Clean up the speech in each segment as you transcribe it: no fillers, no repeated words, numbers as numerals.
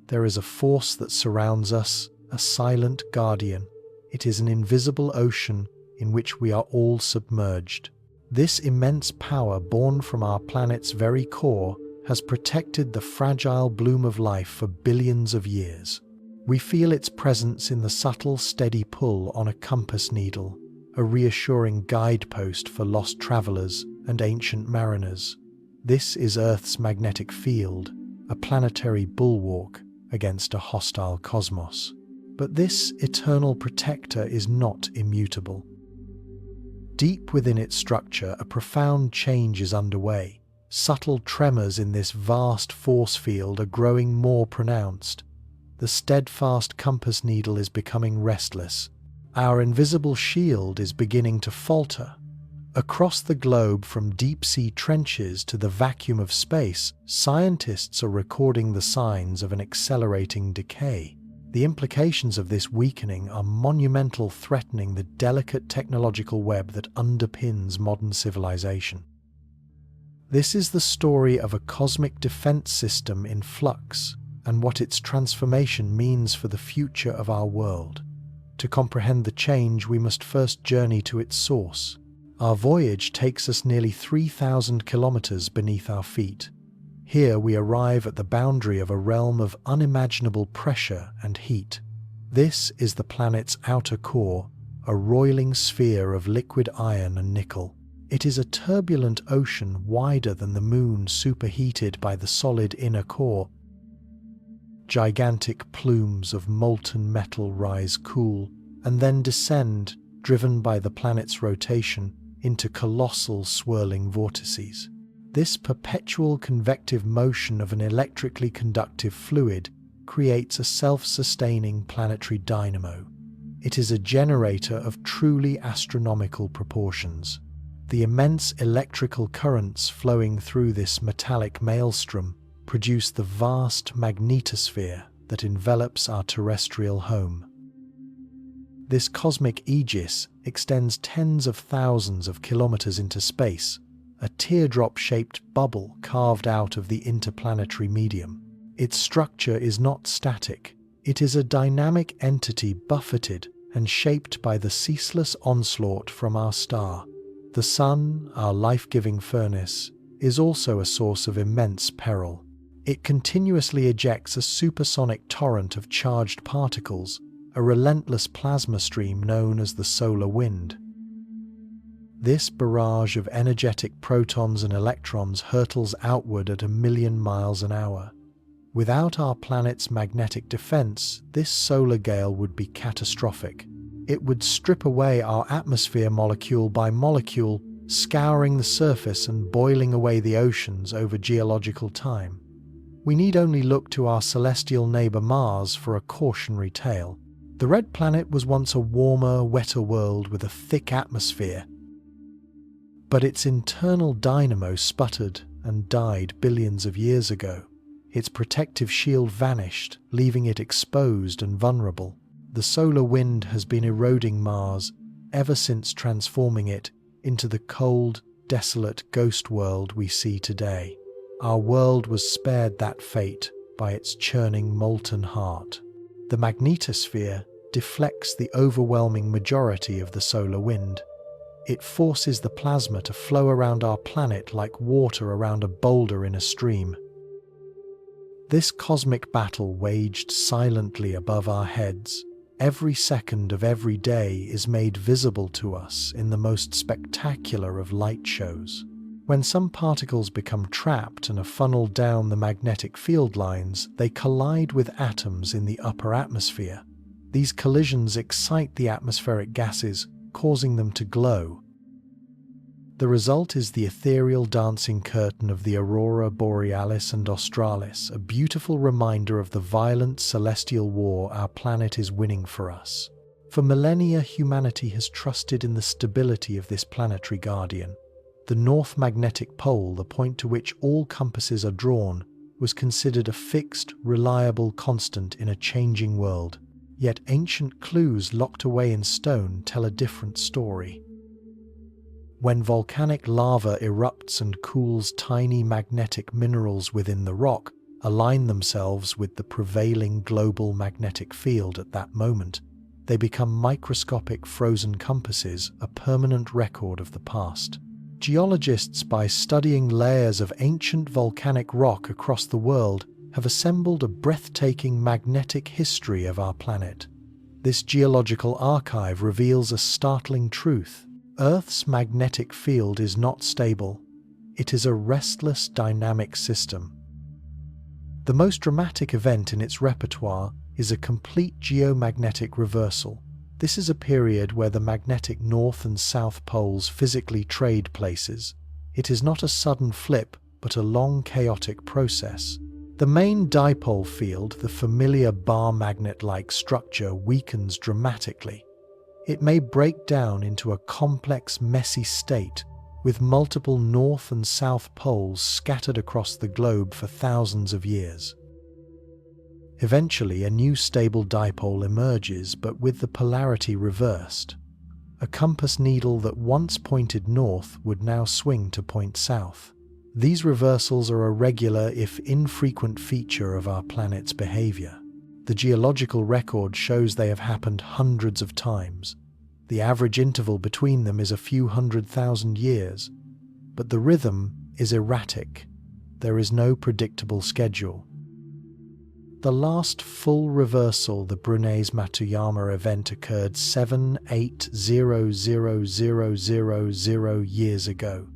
there is a force that surrounds us, a silent guardian. It is an invisible ocean in which we are all submerged. This immense power born from our planet's very core has protected the fragile bloom of life for billions of years. We feel its presence in the subtle, steady pull on a compass needle, a reassuring guidepost for lost travelers and ancient mariners. This is Earth's magnetic field, a planetary bulwark against a hostile cosmos. But this eternal protector is not immutable. Deep within its structure, a profound change is underway. Subtle tremors in this vast force field are growing more pronounced. The steadfast compass needle is becoming restless. Our invisible shield is beginning to falter. Across the globe, from deep-sea trenches to the vacuum of space, scientists are recording the signs of an accelerating decay. The implications of this weakening are monumental, threatening the delicate technological web that underpins modern civilization. This is the story of a cosmic defense system in flux, and what its transformation means for the future of our world. To comprehend the change, we must first journey to its source. Our voyage takes us nearly 3,000 kilometers beneath our feet. Here we arrive at the boundary of a realm of unimaginable pressure and heat. This is the planet's outer core, a roiling sphere of liquid iron and nickel. It is a turbulent ocean wider than the moon, superheated by the solid inner core. Gigantic plumes of molten metal rise cool and then descend, driven by the planet's rotation, into colossal swirling vortices. This perpetual convective motion of an electrically conductive fluid creates a self-sustaining planetary dynamo. It is a generator of truly astronomical proportions. The immense electrical currents flowing through this metallic maelstrom produce the vast magnetosphere that envelops our terrestrial home. This cosmic aegis extends tens of thousands of kilometers into space, a teardrop-shaped bubble carved out of the interplanetary medium. Its structure is not static. It is a dynamic entity buffeted and shaped by the ceaseless onslaught from our star. The Sun, our life-giving furnace, is also a source of immense peril. It continuously ejects a supersonic torrent of charged particles, a relentless plasma stream known as the solar wind. This barrage of energetic protons and electrons hurtles outward at 1,000,000 miles an hour. Without our planet's magnetic defense, this solar gale would be catastrophic. It would strip away our atmosphere molecule by molecule, scouring the surface and boiling away the oceans over geological time. We need only look to our celestial neighbor Mars for a cautionary tale. The red planet was once a warmer, wetter world with a thick atmosphere, but its internal dynamo sputtered and died billions of years ago. Its protective shield vanished, leaving it exposed and vulnerable. The solar wind has been eroding Mars ever since, transforming it into the cold, desolate ghost world we see today. Our world was spared that fate by its churning molten heart. The magnetosphere deflects the overwhelming majority of the solar wind. It forces the plasma to flow around our planet like water around a boulder in a stream. This cosmic battle waged silently above our heads. Every second of every day is made visible to us in the most spectacular of light shows. When some particles become trapped and are funneled down the magnetic field lines, they collide with atoms in the upper atmosphere. These collisions excite the atmospheric gases, causing them to glow. The result is the ethereal dancing curtain of the aurora borealis and australis, a beautiful reminder of the violent celestial war our planet is winning for us. For millennia, humanity has trusted in the stability of this planetary guardian. The North Magnetic Pole, the point to which all compasses are drawn, was considered a fixed, reliable constant in a changing world. Yet ancient clues locked away in stone tell a different story. When volcanic lava erupts and cools tiny magnetic minerals within the rock, align themselves with the prevailing global magnetic field at that moment, they become microscopic frozen compasses, a permanent record of the past. Geologists, by studying layers of ancient volcanic rock across the world, have assembled a breathtaking magnetic history of our planet. This geological archive reveals a startling truth. Earth's magnetic field is not stable. It is a restless, dynamic system. The most dramatic event in its repertoire is a complete geomagnetic reversal. This is a period where the magnetic north and south poles physically trade places. It is not a sudden flip, but a long, chaotic process. The main dipole field, the familiar bar magnet-like structure, weakens dramatically. It may break down into a complex, messy state, with multiple north and south poles scattered across the globe for thousands of years. Eventually, a new stable dipole emerges, but with the polarity reversed. A compass needle that once pointed north would now swing to point south. These reversals are a regular, if infrequent, feature of our planet's behavior. The geological record shows they have happened hundreds of times. The average interval between them is a few 100,000 years, but the rhythm is erratic. There is no predictable schedule. The last full reversal, the Brunhes-Matuyama event, occurred 7,800,000 years ago.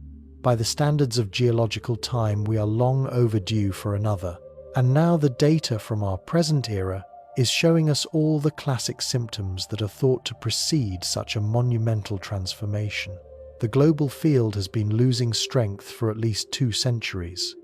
By the standards of geological time, we are long overdue for another. And now the data from our present era is showing us all the classic symptoms that are thought to precede such a monumental transformation. The global field has been losing strength for at least 2 centuries.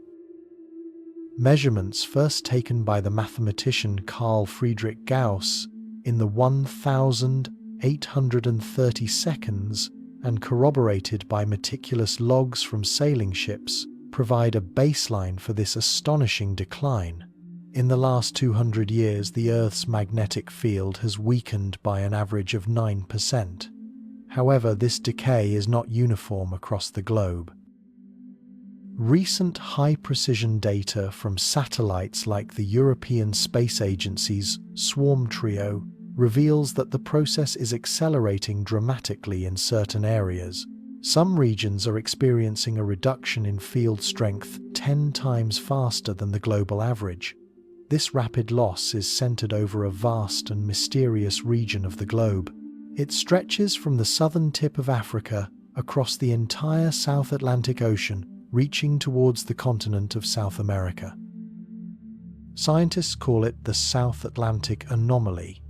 Measurements first taken by the mathematician Carl Friedrich Gauss in the 1,830 seconds and corroborated by meticulous logs from sailing ships provide a baseline for this astonishing decline. In the last 200 years, the Earth's magnetic field has weakened by an average of 9%. However, this decay is not uniform across the globe. Recent high-precision data from satellites like the European Space Agency's Swarm trio reveals that the process is accelerating dramatically in certain areas. Some regions are experiencing a reduction in field strength 10 times faster than the global average. This rapid loss is centered over a vast and mysterious region of the globe. It stretches from the southern tip of Africa across the entire South Atlantic Ocean, reaching towards the continent of South America. Scientists call it the South Atlantic Anomaly.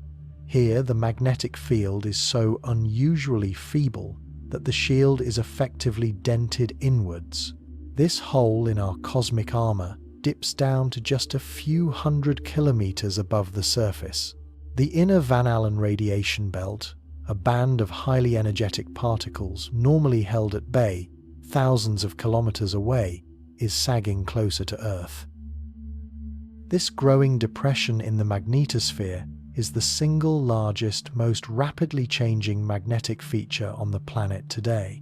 Here, the magnetic field is so unusually feeble that the shield is effectively dented inwards. This hole in our cosmic armor dips down to just a few 100 kilometers above the surface. The inner Van Allen radiation belt, a band of highly energetic particles normally held at bay thousands of kilometers away, is sagging closer to Earth. This growing depression in the magnetosphere is the single largest, most rapidly changing magnetic feature on the planet today,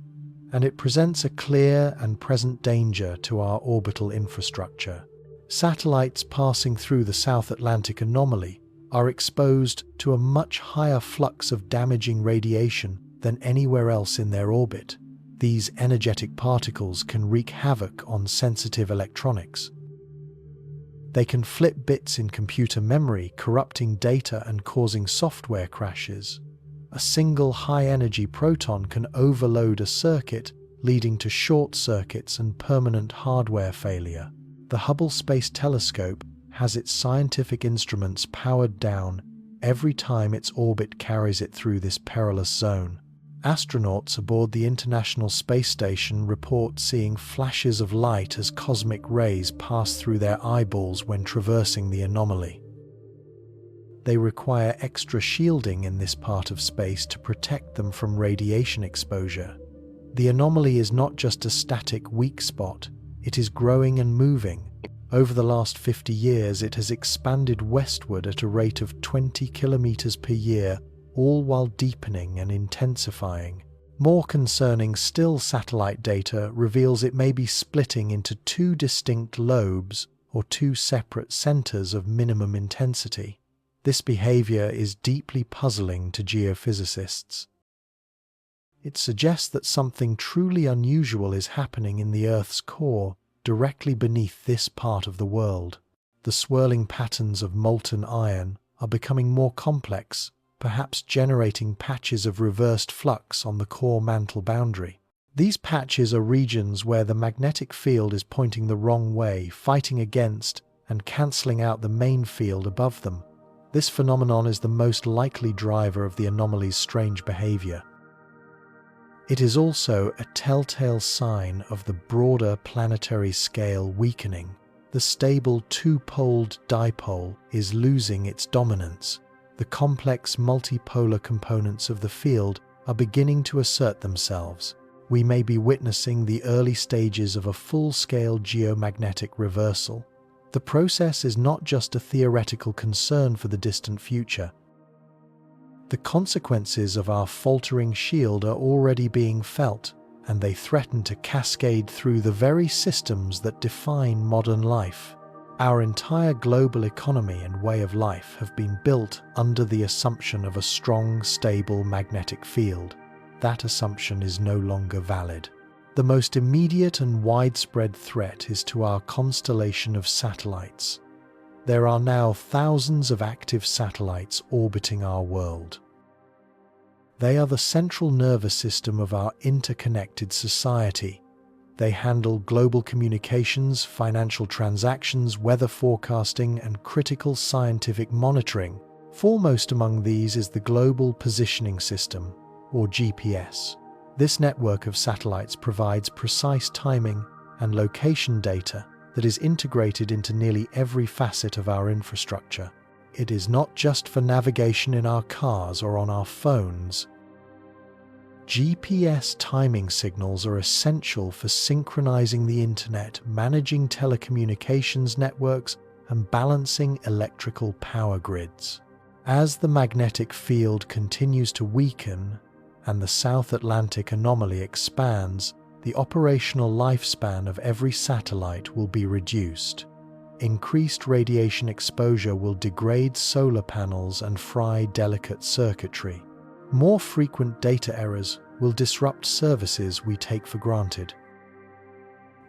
and it presents a clear and present danger to our orbital infrastructure. Satellites passing through the South Atlantic anomaly are exposed to a much higher flux of damaging radiation than anywhere else in their orbit. These energetic particles can wreak havoc on sensitive electronics. They can flip bits in computer memory, corrupting data and causing software crashes. A single high-energy proton can overload a circuit, leading to short circuits and permanent hardware failure. The Hubble Space Telescope has its scientific instruments powered down every time its orbit carries it through this perilous zone. Astronauts aboard the International Space Station report seeing flashes of light as cosmic rays pass through their eyeballs when traversing the anomaly. They require extra shielding in this part of space to protect them from radiation exposure. The anomaly is not just a static weak spot, it is growing and moving. Over the last 50 years, it has expanded westward at a rate of 20 kilometers per year, all while deepening and intensifying. More concerning still, satellite data reveals it may be splitting into 2 distinct lobes, or two separate centers of minimum intensity. This behavior is deeply puzzling to geophysicists. It suggests that something truly unusual is happening in the Earth's core, directly beneath this part of the world. The swirling patterns of molten iron are becoming more complex, perhaps generating patches of reversed flux on the core mantle boundary. These patches are regions where the magnetic field is pointing the wrong way, fighting against and cancelling out the main field above them. This phenomenon is the most likely driver of the anomaly's strange behavior. It is also a telltale sign of the broader planetary scale weakening. The stable two-poled dipole is losing its dominance. The complex multipolar components of the field are beginning to assert themselves. We may be witnessing the early stages of a full-scale geomagnetic reversal. The process is not just a theoretical concern for the distant future. The consequences of our faltering shield are already being felt, and they threaten to cascade through the very systems that define modern life. Our entire global economy and way of life have been built under the assumption of a strong, stable magnetic field. That assumption is no longer valid. The most immediate and widespread threat is to our constellation of satellites. There are now thousands of active satellites orbiting our world. They are the central nervous system of our interconnected society. They handle global communications, financial transactions, weather forecasting, and critical scientific monitoring. Foremost among these is the Global Positioning System, or GPS. This network of satellites provides precise timing and location data that is integrated into nearly every facet of our infrastructure. It is not just for navigation in our cars or on our phones. GPS timing signals are essential for synchronizing the internet, managing telecommunications networks, and balancing electrical power grids. As the magnetic field continues to weaken and the South Atlantic anomaly expands, the operational lifespan of every satellite will be reduced. Increased radiation exposure will degrade solar panels and fry delicate circuitry. More frequent data errors will disrupt services we take for granted.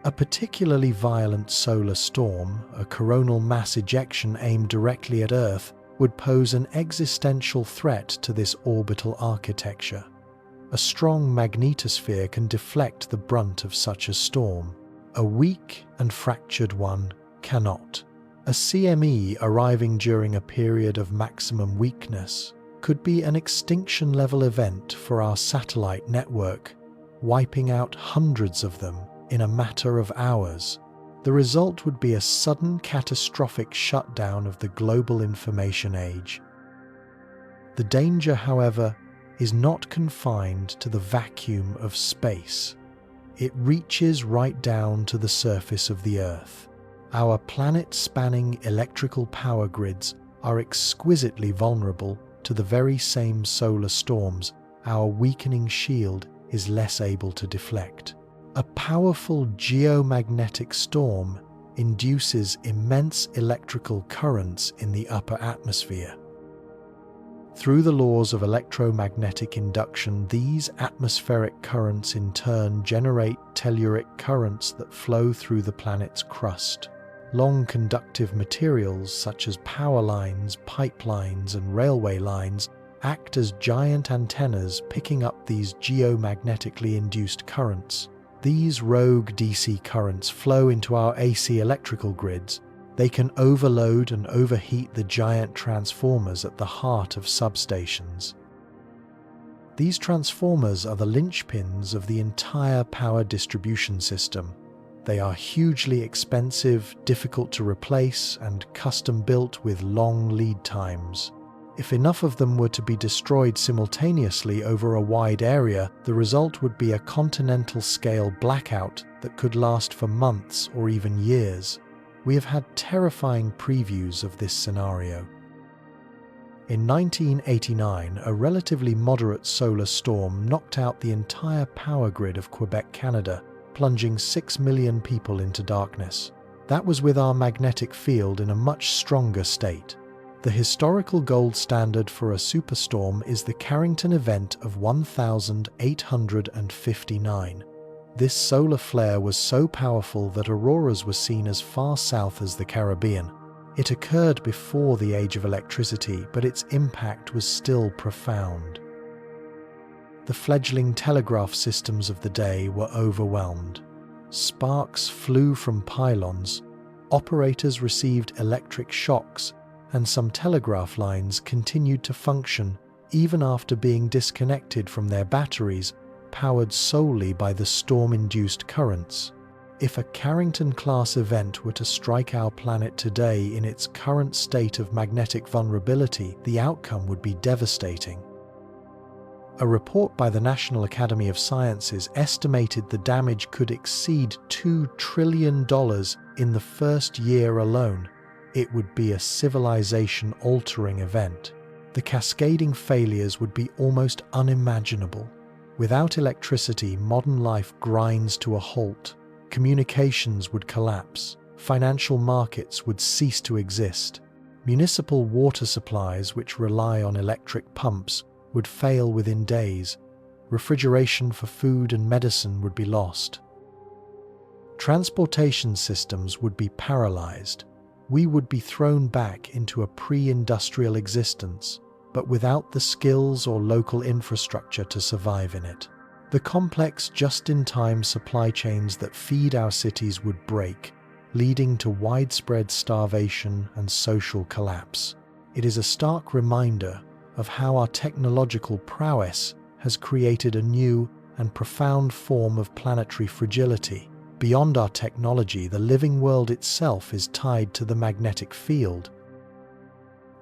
A particularly violent solar storm, a coronal mass ejection aimed directly at Earth, would pose an existential threat to this orbital architecture. A strong magnetosphere can deflect the brunt of such a storm. A weak and fractured one cannot. A CME arriving during a period of maximum weakness could be an extinction-level event for our satellite network, wiping out hundreds of them in a matter of hours. The result would be a sudden catastrophic shutdown of the global information age. The danger, however, is not confined to the vacuum of space. It reaches right down to the surface of the Earth. Our planet-spanning electrical power grids are exquisitely vulnerable to the very same solar storms our weakening shield is less able to deflect. A powerful geomagnetic storm induces immense electrical currents in the upper atmosphere. Through the laws of electromagnetic induction, these atmospheric currents in turn generate telluric currents that flow through the planet's crust. Long conductive materials such as power lines, pipelines, and railway lines act as giant antennas picking up these geomagnetically induced currents. These rogue DC currents flow into our AC electrical grids. They can overload and overheat the giant transformers at the heart of substations. These transformers are the linchpins of the entire power distribution system. They are hugely expensive, difficult to replace, and custom-built with long lead times. If enough of them were to be destroyed simultaneously over a wide area, the result would be a continental-scale blackout that could last for months or even years. We have had terrifying previews of this scenario. In 1989, a relatively moderate solar storm knocked out the entire power grid of Quebec, Canada, plunging 6 million people into darkness. That was with our magnetic field in a much stronger state. The historical gold standard for a superstorm is the Carrington event of 1859. This solar flare was so powerful that auroras were seen as far south as the Caribbean. It occurred before the age of electricity, but its impact was still profound. The fledgling telegraph systems of the day were overwhelmed. Sparks flew from pylons, operators received electric shocks, and some telegraph lines continued to function even after being disconnected from their batteries, powered solely by the storm-induced currents. If a Carrington-class event were to strike our planet today in its current state of magnetic vulnerability, the outcome would be devastating. A report by the National Academy of Sciences estimated the damage could exceed $2 trillion in the first year alone. It would be a civilization-altering event. The cascading failures would be almost unimaginable. Without electricity, modern life grinds to a halt. Communications would collapse. Financial markets would cease to exist. Municipal water supplies, which rely on electric pumps, would fail within days. Refrigeration for food and medicine would be lost. Transportation systems would be paralyzed. We would be thrown back into a pre-industrial existence, but without the skills or local infrastructure to survive in it. The complex just-in-time supply chains that feed our cities would break, leading to widespread starvation and social collapse. It is a stark reminder of how our technological prowess has created a new and profound form of planetary fragility. Beyond our technology, the living world itself is tied to the magnetic field.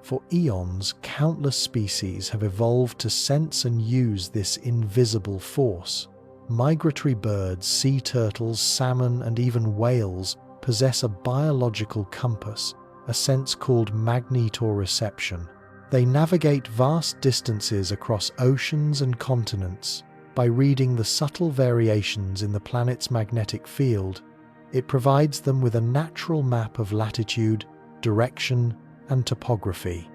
For eons, countless species have evolved to sense and use this invisible force. Migratory birds, sea turtles, salmon, and even whales possess a biological compass, a sense called magnetoreception. They navigate vast distances across oceans and continents. By reading the subtle variations in the planet's magnetic field, it provides them with a natural map of latitude, direction, and topography.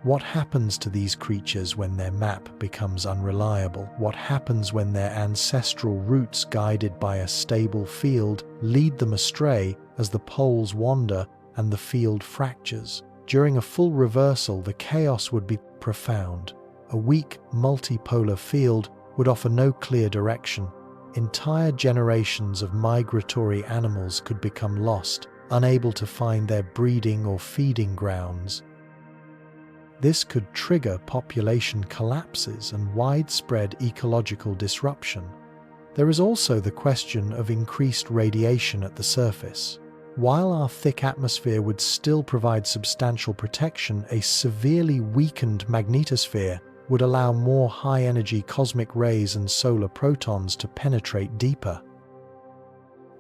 What happens to these creatures when their map becomes unreliable? What happens when their ancestral routes, guided by a stable field, lead them astray as the poles wander and the field fractures? During a full reversal, the chaos would be profound. A weak, multipolar field would offer no clear direction. Entire generations of migratory animals could become lost, unable to find their breeding or feeding grounds. This could trigger population collapses and widespread ecological disruption. There is also the question of increased radiation at the surface. While our thick atmosphere would still provide substantial protection, a severely weakened magnetosphere would allow more high-energy cosmic rays and solar protons to penetrate deeper.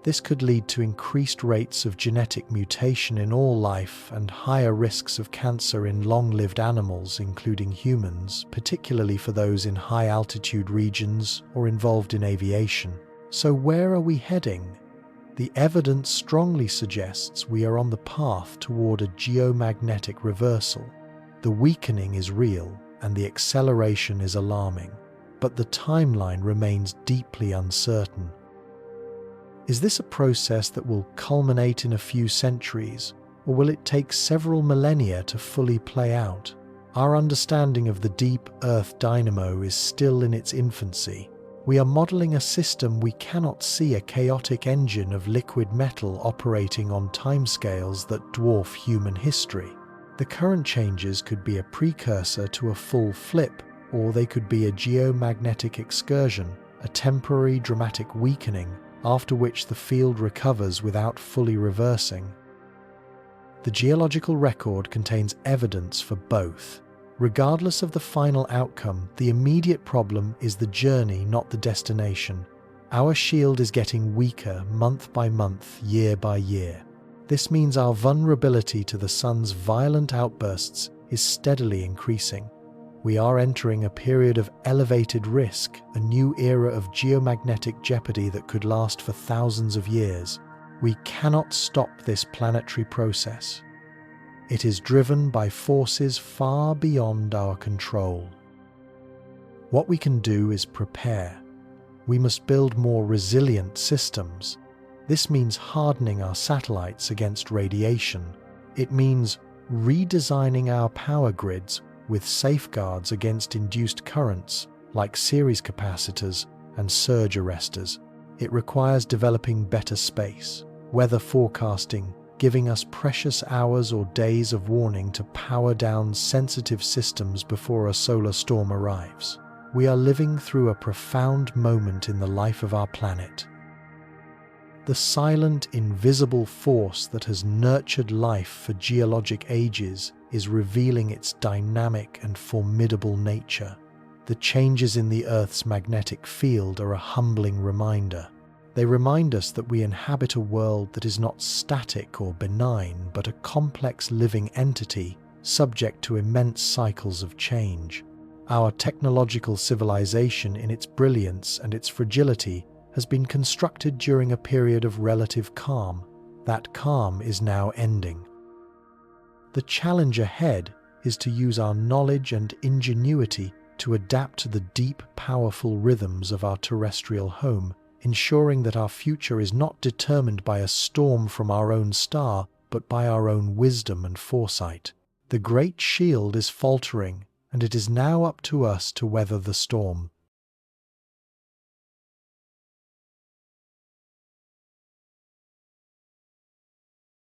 This could lead to increased rates of genetic mutation in all life and higher risks of cancer in long-lived animals, including humans, particularly for those in high-altitude regions or involved in aviation. So where are we heading? The evidence strongly suggests we are on the path toward a geomagnetic reversal. The weakening is real, and the acceleration is alarming, but the timeline remains deeply uncertain. Is this a process that will culminate in a few centuries, or will it take several millennia to fully play out? Our understanding of the deep Earth dynamo is still in its infancy. We are modeling a system we cannot see, a chaotic engine of liquid metal operating on timescales that dwarf human history. The current changes could be a precursor to a full flip, or they could be a geomagnetic excursion, a temporary dramatic weakening, after which the field recovers without fully reversing. The geological record contains evidence for both. Regardless of the final outcome, the immediate problem is the journey, not the destination. Our shield is getting weaker month by month, year by year. This means our vulnerability to the sun's violent outbursts is steadily increasing. We are entering a period of elevated risk, a new era of geomagnetic jeopardy that could last for thousands of years. We cannot stop this planetary process. It is driven by forces far beyond our control. What we can do is prepare. We must build more resilient systems. This means hardening our satellites against radiation. It means redesigning our power grids with safeguards against induced currents like series capacitors and surge arresters. It requires developing better space, weather forecasting, giving us precious hours or days of warning to power down sensitive systems before a solar storm arrives. We are living through a profound moment in the life of our planet. The silent, invisible force that has nurtured life for geologic ages is revealing its dynamic and formidable nature. The changes in the Earth's magnetic field are a humbling reminder. They remind us that we inhabit a world that is not static or benign, but a complex living entity subject to immense cycles of change. Our technological civilization, in its brilliance and its fragility, has been constructed during a period of relative calm. That calm is now ending. The challenge ahead is to use our knowledge and ingenuity to adapt to the deep, powerful rhythms of our terrestrial home, ensuring that our future is not determined by a storm from our own star, but by our own wisdom and foresight. The great shield is faltering, and it is now up to us to weather the storm.